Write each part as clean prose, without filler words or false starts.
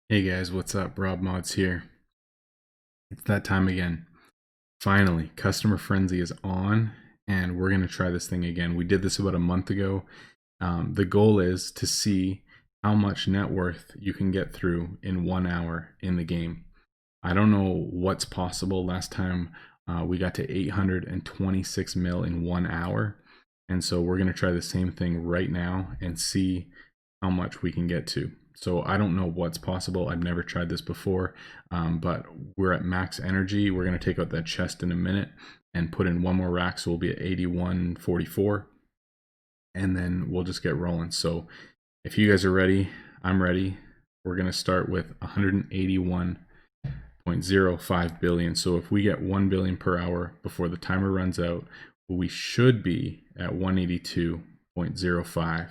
Hey guys, what's up? Rob Mods here. It's that time again. Finally, Customer Frenzy is on, and we're going to try this thing again. We did this about a month ago. The goal is to see how much net worth you can get through in 1 hour in the game. I don't know what's possible. Last time we got to 826 mil in 1 hour. And so we're going to try the same thing right now and see how much we can get to. So I don't know what's possible. I've never tried this before, but we're at max energy. We're going to take out that chest in a minute and put in one more rack. So we'll be at 8144 and then we'll just get rolling. So if you guys are ready, I'm ready. We're going to start with 181.05 billion. So if we get 1 billion per hour before the timer runs out, we should be at 182.05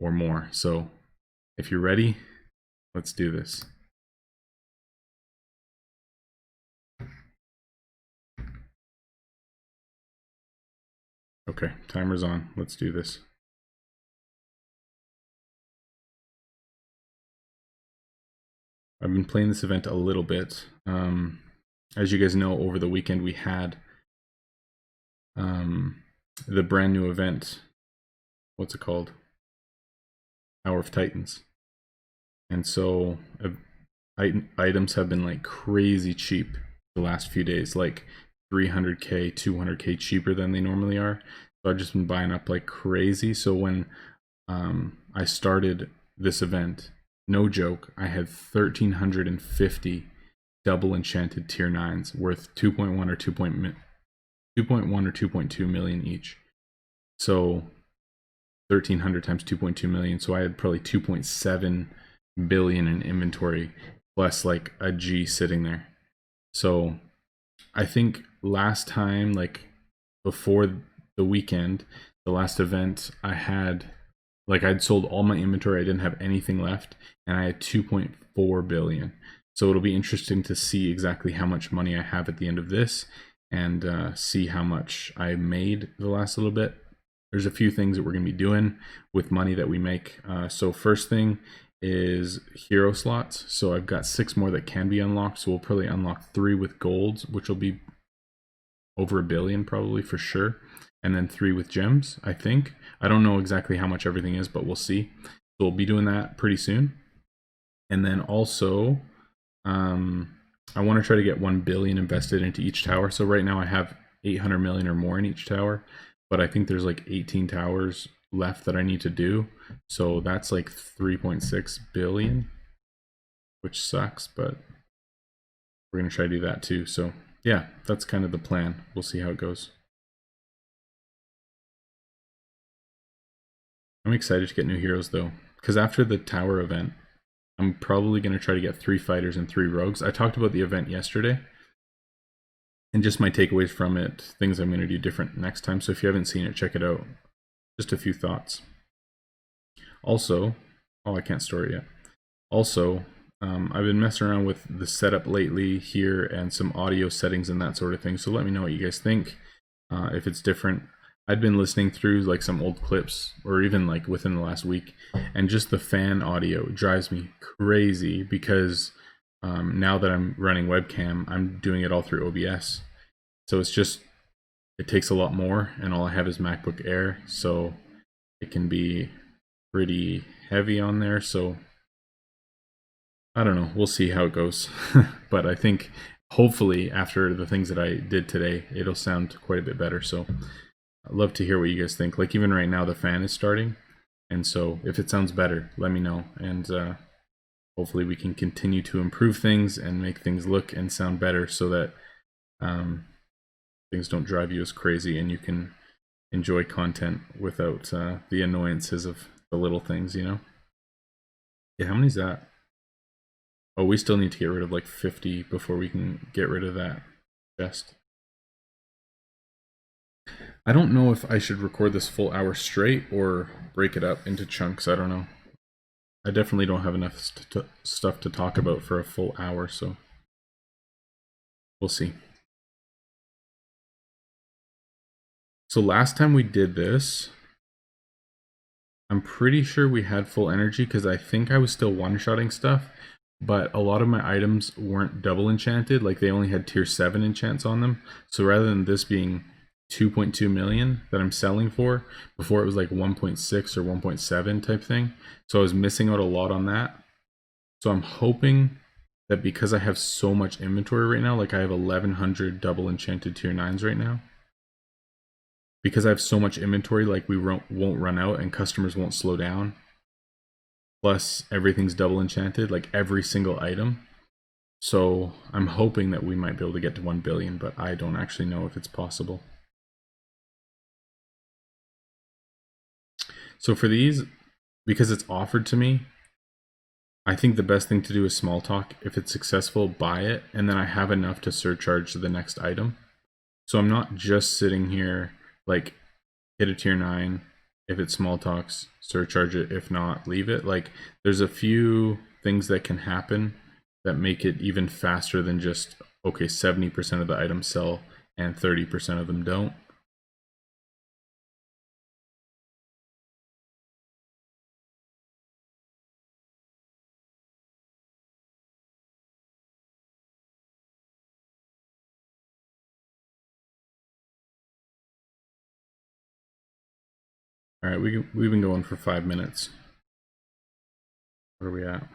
or more. So if you're ready, let's do this. Okay, timer's on. Let's do this. I've been playing this event a little bit. As you guys know, over the weekend we had the brand new event. What's it called? Tower of Titans. And so items have been like crazy cheap the last few days, like 300k, 200k cheaper than they normally are. So I've just been buying up like crazy. So when I started this event, no joke, I had 1,350 double enchanted tier 9s worth 2.1 or 2.1 or 2.2 million each. So 1,300 times 2.2 million. So I had probably 2.7 billion in inventory plus like a G sitting there. So I think last time, like before the weekend, the last event, I had like I'd sold all my inventory. I didn't have anything left, and I had 2.4 billion. So it'll be interesting to see exactly how much money I have at the end of this, and see how much I made the last little bit. There's a few things that we're going to be doing with money that we make. So first thing is hero slots. So I've got 6 more that can be unlocked. So we'll probably unlock 3 with golds, which will be over 1 billion probably for sure. And then 3 with gems, I think. I don't know exactly how much everything is, but we'll see. So we'll be doing that pretty soon. And then also, I want to try to get 1 billion invested into each tower. So right now I have 800 million or more in each tower, but I think there's like 18 towers left that I need to do. So that's like 3.6 billion, which sucks, but we're going to try to do that too. So yeah, that's kind of the plan. We'll see how it goes. I'm excited to get new heroes though, because after the tower event, I'm probably going to try to get 3 fighters and 3 rogues. I talked about the event yesterday and just my takeaways from it, things I'm going to do different next time. So if you haven't seen it, check it out. Just a few thoughts. Also, oh, I can't store it yet. Also, I've been messing around with the setup lately here and some audio settings and that sort of thing. So let me know what you guys think. If it's different. I'd been listening through like some old clips or even like within the last week, and just the fan audio drives me crazy because now that I'm running webcam, I'm doing it all through OBS. So it takes a lot more, and all I have is MacBook Air, so it can be pretty heavy on there. So I don't know, we'll see how it goes. But I think hopefully after the things that I did today, it'll sound quite a bit better. So I'd love to hear what you guys think. Like even right now the fan is starting, and so if it sounds better, let me know, and hopefully we can continue to improve things and make things look and sound better so that things don't drive you as crazy and you can enjoy content without the annoyances of the little things, you know? Yeah, how many's that? Oh, we still need to get rid of like 50 before we can get rid of that chest. I don't know if I should record this full hour straight or break it up into chunks. I don't know. I definitely don't have enough stuff to talk about for a full hour, so we'll see. So last time we did this, I'm pretty sure we had full energy because I think I was still one-shotting stuff, but a lot of my items weren't double enchanted. Like they only had tier 7 enchants on them. So rather than this being 2.2 million that I'm selling for, before it was like 1.6 or 1.7 type thing. So I was missing out a lot on that. So I'm hoping that because I have so much inventory right now, like I have 1100 double enchanted tier 9s right now, because I have so much inventory, like we won't run out and customers won't slow down. Plus everything's double enchanted, like every single item. So I'm hoping that we might be able to get to 1 billion, but I don't actually know if it's possible. So for these, because it's offered to me, I think the best thing to do is small talk. If it's successful, buy it, and then I have enough to surcharge the next item. So I'm not just sitting here like hit a tier 9. If it's small talks, surcharge it. If not, leave it. Like there's a few things that can happen that make it even faster than just, okay, 70% of the items sell and 30% of them don't. All right, we've been going for 5 minutes. Where are we at?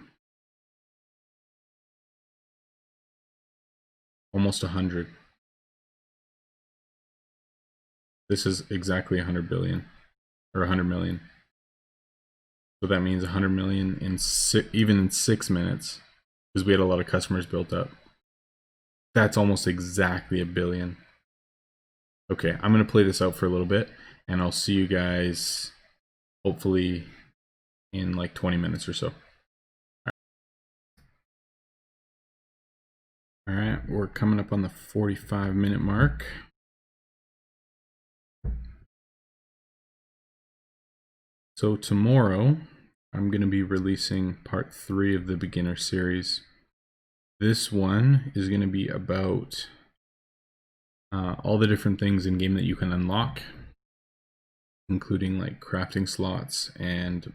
Almost 100. This is exactly 100 billion or 100 million. So that means 100 million in even in 6 minutes, because we had a lot of customers built up. That's almost exactly a billion. Okay, I'm gonna play this out for a little bit, and I'll see you guys hopefully in like 20 minutes or so. All right, we're coming up on the 45-minute mark. So tomorrow, I'm going to be releasing part 3 of the beginner series. This one is going to be about all the different things in game that you can unlock, including like crafting slots and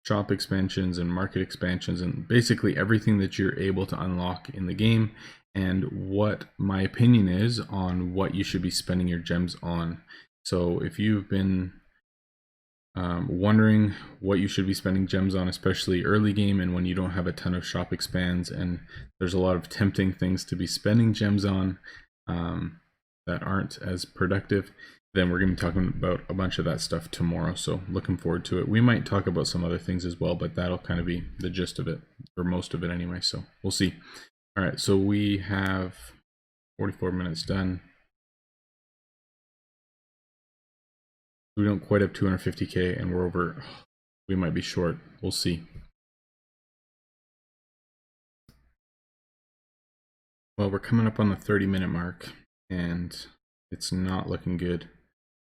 shop expansions and market expansions, and basically everything that you're able to unlock in the game, and what my opinion is on what you should be spending your gems on. So if you've been wondering what you should be spending gems on, especially early game and when you don't have a ton of shop expands, and there's a lot of tempting things to be spending gems on that aren't as productive, then we're going to be talking about a bunch of that stuff tomorrow. So looking forward to it. We might talk about some other things as well, but that'll kind of be the gist of it, or most of it anyway. So we'll see. All right, so we have 44 minutes done. We don't quite have 250k, and we're over. We might be short. We'll see. Well, we're coming up on the 30-minute mark, and it's not looking good.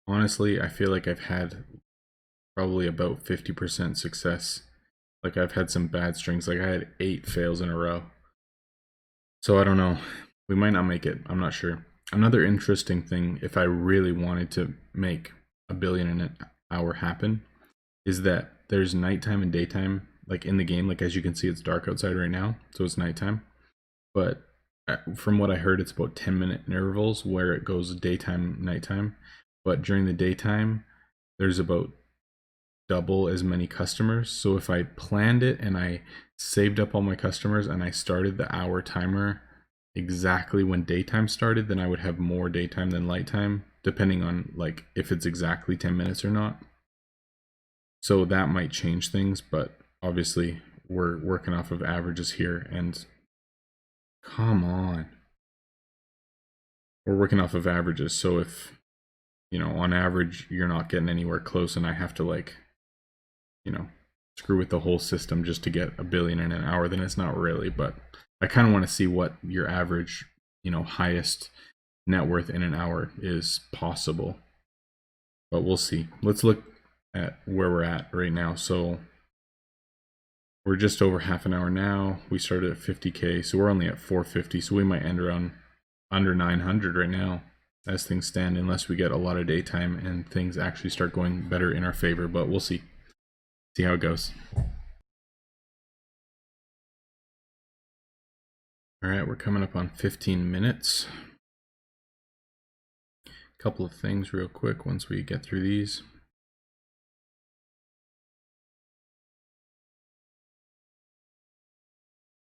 Honestly, I feel like I've had probably about 50% success. Like I've had some bad strings. Like I had 8 fails in a row. So I don't know. We might not make it. I'm not sure. Another interesting thing, if I really wanted to make a billion in an hour happen, is that there's nighttime and daytime, like in the game. Like as you can see, it's dark outside right now, so it's nighttime. But from what I heard, it's about 10-minute intervals where it goes daytime, nighttime. But during the daytime, there's about double as many customers. So if I planned it and I saved up all my customers and I started the hour timer exactly when daytime started, then I would have more daytime than light time, depending on like if it's exactly 10 minutes or not. So that might change things, but obviously we're working off of averages here, and come on. We're working off of averages, so if, you know, on average you're not getting anywhere close and I have to like, you know, screw with the whole system just to get a billion in an hour, then it's not really. But I kind of want to see what your average, you know, highest net worth in an hour is possible. But we'll see. Let's look at where we're at right now. So we're just over half an hour now. We started at 50k, so we're only at 450, so we might end around under 900 right now as things stand, unless we get a lot of daytime and things actually start going better in our favor. But we'll see how it goes. All right, we're coming up on 15 minutes. A couple of things real quick once we get through these.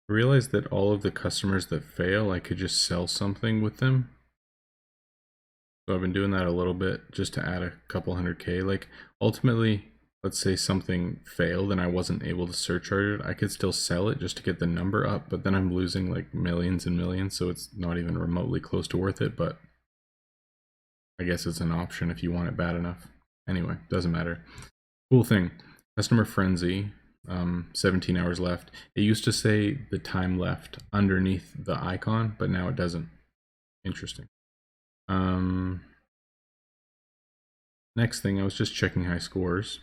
I realized that all of the customers that fail, I could just sell something with them. So I've been doing that a little bit just to add a couple 100K. Like ultimately, let's say something failed and I wasn't able to surcharge it, I could still sell it just to get the number up, but then I'm losing like millions and millions, so it's not even remotely close to worth it, but I guess it's an option if you want it bad enough. Anyway, doesn't matter. Cool thing, customer frenzy, 17 hours left. It used to say the time left underneath the icon, but now it doesn't. Interesting. Next thing, I was just checking high scores,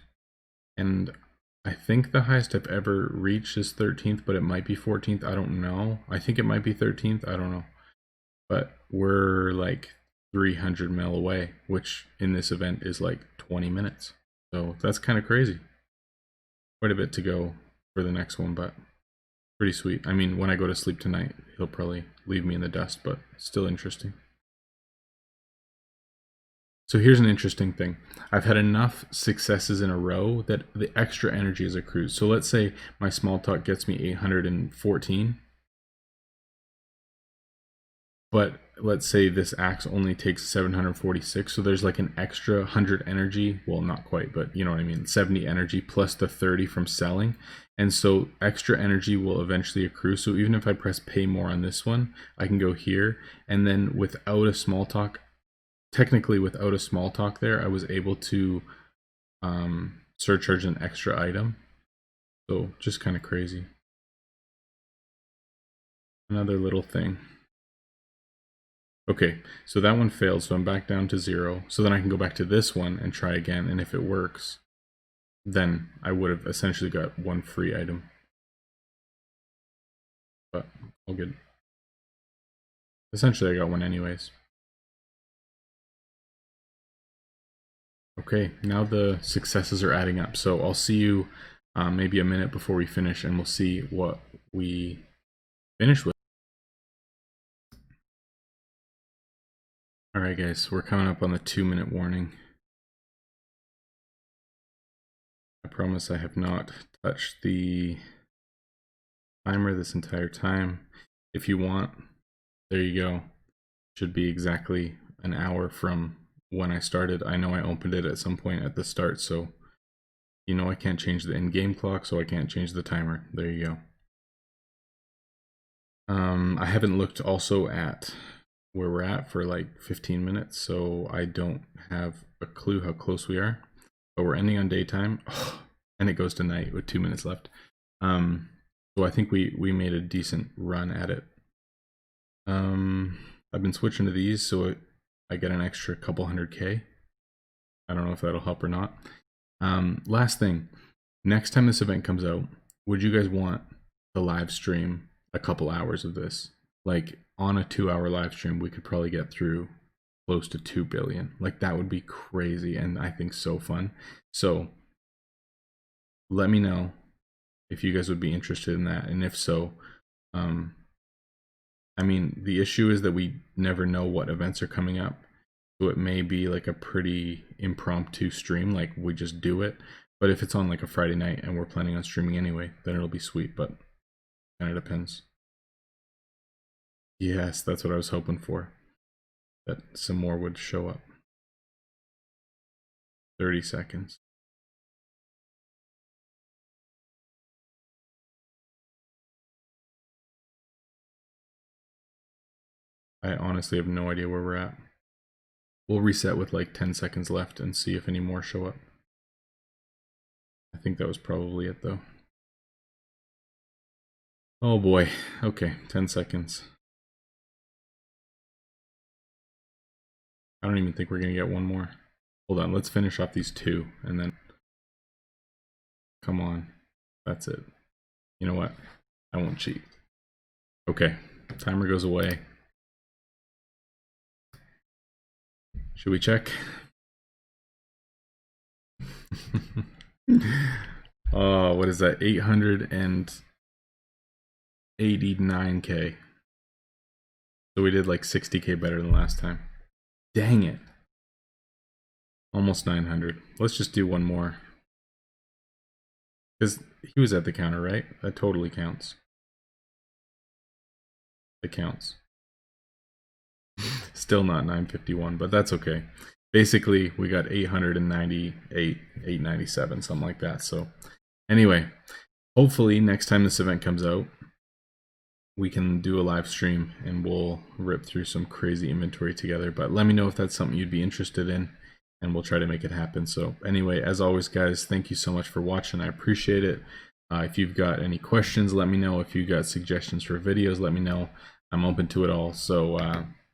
and I think the highest I've ever reached is 13th, but it might be 14th. I don't know. I think it might be 13th. I don't know. But we're like 300 mil away, which in this event is like 20 minutes. So that's kind of crazy. Quite a bit to go for the next one, but pretty sweet. I mean, when I go to sleep tonight, he'll probably leave me in the dust, but still interesting. So here's an interesting thing. I've had enough successes in a row that the extra energy is accrued. So let's say my small talk gets me 814. But let's say this axe only takes 746, so there's like an extra 100 energy, well not quite, but you know what I mean, 70 energy plus the 30 from selling, and so extra energy will eventually accrue. So even if I press pay more on this one, I can go here, and then without a small talk, technically without a small talk there, I was able to surcharge an extra item. So just kind of crazy. Another little thing. Okay, so that one failed, so I'm back down to 0. So then I can go back to this one and try again, and if it works, then I would have essentially got one free item. But all good. Essentially, I got one anyways. Okay, now the successes are adding up. So I'll see you maybe a minute before we finish, and we'll see what we finish with. Alright guys, we're coming up on the 2-minute warning. I promise I have not touched the timer this entire time. If you want, there you go. Should be exactly an hour from when I started. I know I opened it at some point at the start, so you know I can't change the in-game clock, so I can't change the timer. There you go. I haven't looked also at where we're at for like 15 minutes, so I don't have a clue how close we are. But we're ending on daytime, and it goes to night with 2 minutes left. So I think we made a decent run at it. I've been switching to these, so I get an extra couple 100K. I don't know if that'll help or not. Last thing, next time this event comes out, would you guys want to live stream a couple hours of this? Like on a 2-hour live stream, we could probably get through close to 2 billion. Like that would be crazy, and I think so fun. So let me know if you guys would be interested in that, and if so, I mean, the issue is that we never know what events are coming up, so it may be like a pretty impromptu stream, like we just do it. But if it's on like a Friday night and we're planning on streaming anyway, then it'll be sweet, but kind of depends. Yes, that's what I was hoping for, that some more would show up. 30 seconds. I honestly have no idea where we're at. We'll reset with like 10 seconds left and see if any more show up. I think that was probably it though. Oh boy. Okay, 10 seconds. I don't even think we're gonna get one more. Hold on, let's finish off these 2 and then... Come on. That's it. You know what? I won't cheat. Okay, timer goes away. Should we check? Oh, what is that? 889K. So we did like 60k better than last time. Dang it. Almost 900. Let's just do one more. Because he was at the counter, right? That totally counts. It counts. Still not 951, but that's okay. Basically, we got 898, 897, something like that. So anyway, hopefully next time this event comes out, we can do a live stream and we'll rip through some crazy inventory together. But let me know if that's something you'd be interested in, and we'll try to make it happen. So anyway, as always, guys, thank you so much for watching. I appreciate it. If you've got any questions, let me know. If you've got suggestions for videos, let me know. I'm open to it all. So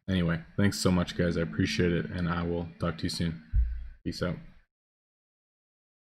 anyway, thanks so much, guys. I appreciate it, and I will talk to you soon. Peace out.